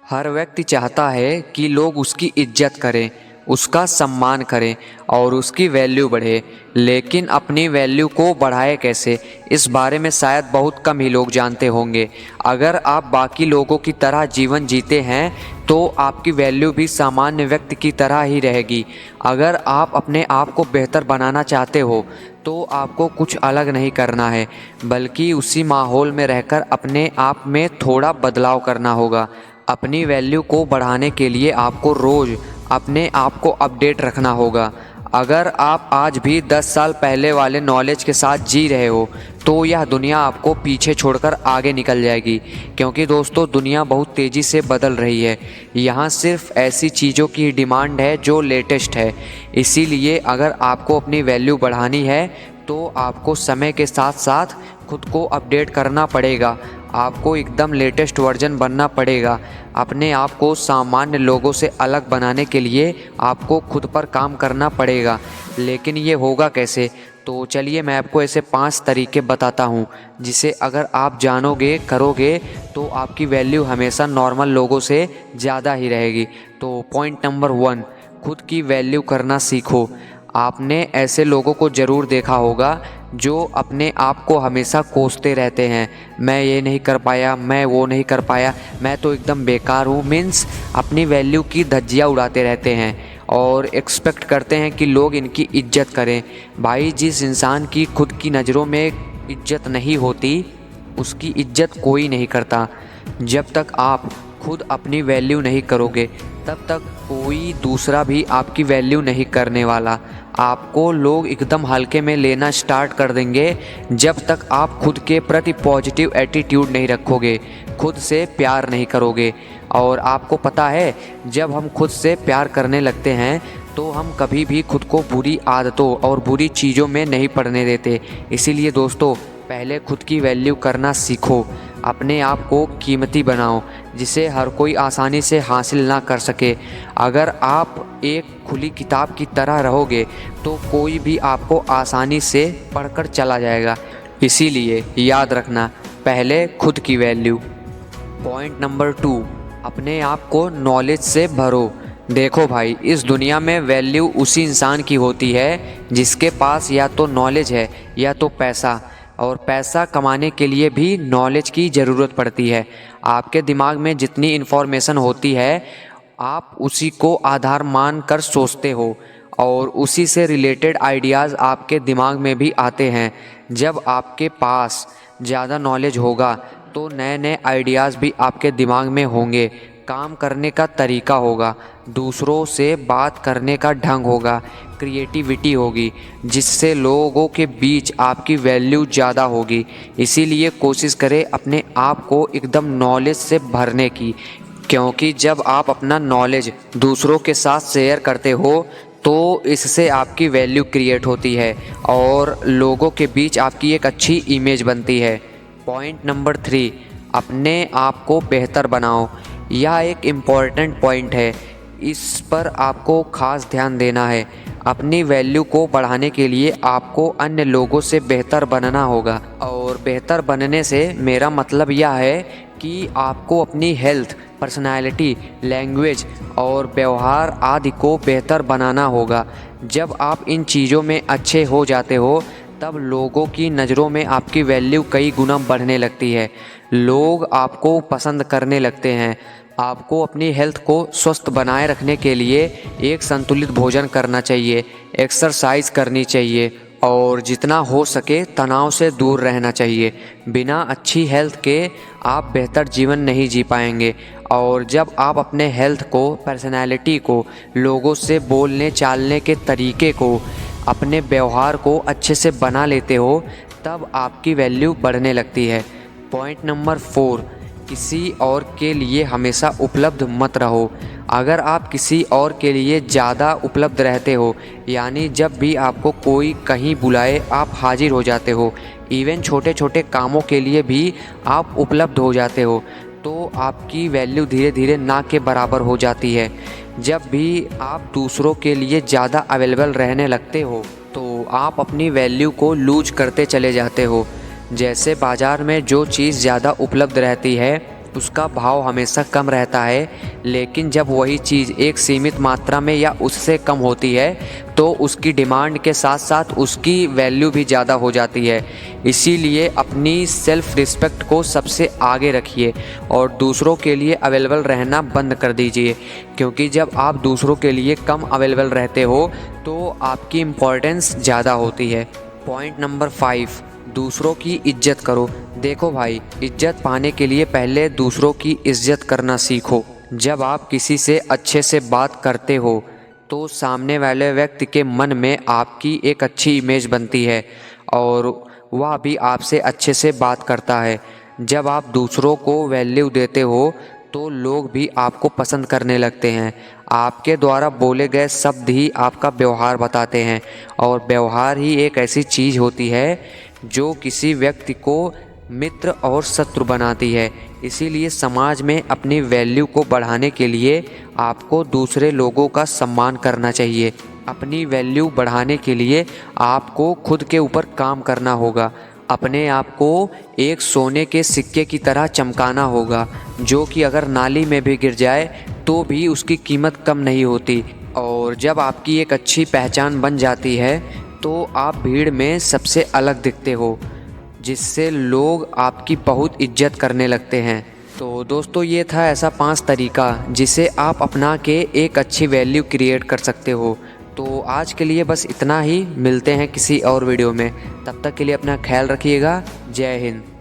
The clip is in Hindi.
हर व्यक्ति चाहता है कि लोग उसकी इज्जत करें, उसका सम्मान करें और उसकी वैल्यू बढ़े। लेकिन अपनी वैल्यू को बढ़ाए कैसे, इस बारे में शायद बहुत कम ही लोग जानते होंगे। अगर आप बाकी लोगों की तरह जीवन जीते हैं तो आपकी वैल्यू भी सामान्य व्यक्ति की तरह ही रहेगी। अगर आप अपने आप को बेहतर बनाना चाहते हो तो आपको कुछ अलग नहीं करना है, बल्कि उसी माहौल में रहकर अपने आप में थोड़ा बदलाव करना होगा। अपनी वैल्यू को बढ़ाने के लिए आपको रोज़ अपने आप को अपडेट रखना होगा। अगर आप आज भी 10 साल पहले वाले नॉलेज के साथ जी रहे हो तो यह दुनिया आपको पीछे छोड़कर आगे निकल जाएगी, क्योंकि दोस्तों दुनिया बहुत तेज़ी से बदल रही है। यहाँ सिर्फ ऐसी चीज़ों की डिमांड है जो लेटेस्ट है। इसीलिए अगर आपको अपनी वैल्यू बढ़ानी है तो आपको समय के साथ साथ खुद को अपडेट करना पड़ेगा। आपको एकदम लेटेस्ट वर्जन बनना पड़ेगा। अपने आप को सामान्य लोगों से अलग बनाने के लिए आपको खुद पर काम करना पड़ेगा। लेकिन ये होगा कैसे? तो चलिए मैं आपको ऐसे 5 तरीके बताता हूँ जिसे अगर आप जानोगे, करोगे तो आपकी वैल्यू हमेशा नॉर्मल लोगों से ज़्यादा ही रहेगी। तो पॉइंट नंबर 1, खुद की वैल्यू करना सीखो। आपने ऐसे लोगों को ज़रूर देखा होगा जो अपने आप को हमेशा कोसते रहते हैं, मैं ये नहीं कर पाया, मैं वो नहीं कर पाया, मैं तो एकदम बेकार हूँ। मीन्स अपनी वैल्यू की धज्जियाँ उड़ाते रहते हैं और एक्सपेक्ट करते हैं कि लोग इनकी इज्जत करें। भाई, जिस इंसान की खुद की नज़रों में इज्जत नहीं होती उसकी इज्जत कोई नहीं करता। जब तक आप खुद अपनी वैल्यू नहीं करोगे तब तक कोई दूसरा भी आपकी वैल्यू नहीं करने वाला। आपको लोग एकदम हल्के में लेना स्टार्ट कर देंगे जब तक आप खुद के प्रति पॉजिटिव एटीट्यूड नहीं रखोगे, खुद से प्यार नहीं करोगे। और आपको पता है, जब हम खुद से प्यार करने लगते हैं तो हम कभी भी खुद को बुरी आदतों और बुरी चीज़ों में नहीं पड़ने देते। इसीलिए दोस्तों, पहले खुद की वैल्यू करना सीखो। अपने आप को कीमती बनाओ जिसे हर कोई आसानी से हासिल ना कर सके। अगर आप एक खुली किताब की तरह रहोगे तो कोई भी आपको आसानी से पढ़कर चला जाएगा। इसीलिए याद रखना, पहले खुद की वैल्यू। पॉइंट नंबर 2, अपने आप को नॉलेज से भरो। देखो भाई, इस दुनिया में वैल्यू उसी इंसान की होती है जिसके पास या तो नॉलेज है या तो पैसा। और पैसा कमाने के लिए भी नॉलेज की ज़रूरत पड़ती है। आपके दिमाग में जितनी इन्फॉर्मेशन होती है आप उसी को आधार मान कर सोचते हो और उसी से रिलेटेड आइडियाज़ आपके दिमाग में भी आते हैं। जब आपके पास ज़्यादा नॉलेज होगा तो नए नए आइडियाज़ भी आपके दिमाग में होंगे, काम करने का तरीका होगा, दूसरों से बात करने का ढंग होगा, क्रिएटिविटी होगी, जिससे लोगों के बीच आपकी वैल्यू ज़्यादा होगी। इसीलिए कोशिश करें अपने आप को एकदम नॉलेज से भरने की, क्योंकि जब आप अपना नॉलेज दूसरों के साथ शेयर करते हो तो इससे आपकी वैल्यू क्रिएट होती है और लोगों के बीच आपकी एक अच्छी इमेज बनती है। पॉइंट नंबर 3, अपने आप को बेहतर बनाओ। यह एक इम्पॉर्टेंट पॉइंट है, इस पर आपको खास ध्यान देना है। अपनी वैल्यू को बढ़ाने के लिए आपको अन्य लोगों से बेहतर बनना होगा। और बेहतर बनने से मेरा मतलब यह है कि आपको अपनी हेल्थ, पर्सनालिटी, लैंग्वेज और व्यवहार आदि को बेहतर बनाना होगा। जब आप इन चीज़ों में अच्छे हो जाते हो तब लोगों की नज़रों में आपकी वैल्यू कई गुना बढ़ने लगती है। लोग आपको पसंद करने लगते हैं। आपको अपनी हेल्थ को स्वस्थ बनाए रखने के लिए एक संतुलित भोजन करना चाहिए, एक्सरसाइज करनी चाहिए और जितना हो सके तनाव से दूर रहना चाहिए। बिना अच्छी हेल्थ के आप बेहतर जीवन नहीं जी पाएंगे। और जब आप अपने हेल्थ को, पर्सनैलिटी को, लोगों से बोलने चालने के तरीके को, अपने व्यवहार को अच्छे से बना लेते हो तब आपकी वैल्यू बढ़ने लगती है। पॉइंट नंबर 4, किसी और के लिए हमेशा उपलब्ध मत रहो। अगर आप किसी और के लिए ज़्यादा उपलब्ध रहते हो, यानी जब भी आपको कोई कहीं बुलाए आप हाजिर हो जाते हो, इवन छोटे छोटे कामों के लिए भी आप उपलब्ध हो जाते हो, तो आपकी वैल्यू धीरे धीरे ना के बराबर हो जाती है। जब भी आप दूसरों के लिए ज़्यादा अवेलेबल रहने लगते हो तो आप अपनी वैल्यू को लूज करते चले जाते हो। जैसे बाज़ार में जो चीज़ ज़्यादा उपलब्ध रहती है उसका भाव हमेशा कम रहता है, लेकिन जब वही चीज़ एक सीमित मात्रा में या उससे कम होती है तो उसकी डिमांड के साथ साथ उसकी वैल्यू भी ज़्यादा हो जाती है। इसीलिए अपनी सेल्फ रिस्पेक्ट को सबसे आगे रखिए और दूसरों के लिए अवेलेबल रहना बंद कर दीजिए, क्योंकि जब आप दूसरों के लिए कम अवेलेबल रहते हो तो आपकी इम्पोर्टेंस ज़्यादा होती है। पॉइंट नंबर 5, दूसरों की इज्जत करो। देखो भाई, इज्जत पाने के लिए पहले दूसरों की इज्जत करना सीखो। जब आप किसी से अच्छे से बात करते हो तो सामने वाले व्यक्ति के मन में आपकी एक अच्छी इमेज बनती है और वह भी आपसे अच्छे से बात करता है। जब आप दूसरों को वैल्यू देते हो तो लोग भी आपको पसंद करने लगते हैं। आपके द्वारा बोले गए शब्द ही आपका व्यवहार बताते हैं और व्यवहार ही एक ऐसी चीज़ होती है जो किसी व्यक्ति को मित्र और शत्रु बनाती है। इसीलिए समाज में अपनी वैल्यू को बढ़ाने के लिए आपको दूसरे लोगों का सम्मान करना चाहिए। अपनी वैल्यू बढ़ाने के लिए आपको खुद के ऊपर काम करना होगा। अपने आप को एक सोने के सिक्के की तरह चमकाना होगा, जो कि अगर नाली में भी गिर जाए तो भी उसकी कीमत कम नहीं होती। और जब आपकी एक अच्छी पहचान बन जाती है तो आप भीड़ में सबसे अलग दिखते हो, जिससे लोग आपकी बहुत इज्जत करने लगते हैं। तो दोस्तों, ये था ऐसा 5 तरीका जिसे आप अपना के एक अच्छी वैल्यू क्रिएट कर सकते हो। तो आज के लिए बस इतना ही, मिलते हैं किसी और वीडियो में। तब तक के लिए अपना ख्याल रखिएगा। जय हिंद।